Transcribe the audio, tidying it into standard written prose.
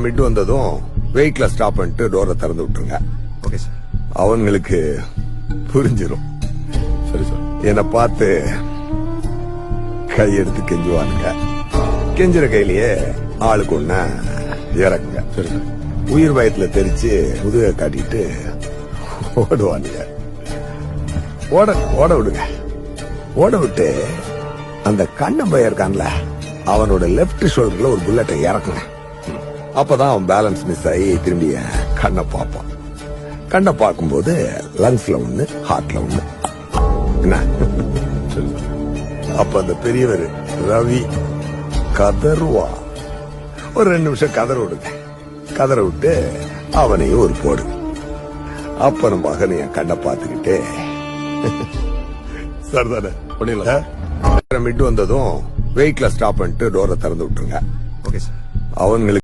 Mid வந்ததும் வெயிட்ல stop பண்ணிட்டு டோரை திறந்து விட்டுருங்க. Okay sir. அவங்களுக்கு புரிஞ்சிடும். சரி சார். என்னை பார்த்து கையெடுத்து கெஞ்சுவானுங்க. கெஞ்சுற கையிலேயே ஆளுக்கு ஒண்ணா இறக்குங்க. சரி சார். உயிர் பயத்துல தெரிச்சு முதுக காட்டிட்டு ஓடுவானுங்க. ஓட விடுங்க. ஓட விட்டு அந்த கண்ணன் பையன் இருக்கான்ல, அவனோட லெப்ட் ஷோல்டர்ல ஒரு புல்லட்டை இறக்குங்க. அப்பதான் அவன் பேலன்ஸ் மிஸ் ஆகி திரும்பி கண்ணை பார்ப்பான். கண்ணை பார்க்கும்போது லங்ஸ்ல ஒண்ணு, ஹார்ட்ல ஒண்ணு. என்ன? அப்ப அந்த பெரியவர் ரவி கதறுவா. ஒரு 2 நிமிஷம் கதற விடுங்க. கதற விட்டு அவனையும் ஒரு போடு. அப்ப நம்ம மகனை என் கண்ணை பார்த்துக்கிட்டே சரிதானே பண்ணிடலாம். மிட் வந்ததும் வெயிட்ல ஸ்டாப் பண்ணிட்டு டோரை திறந்து விட்டுருங்க. Okay sir. அவங்களுக்கு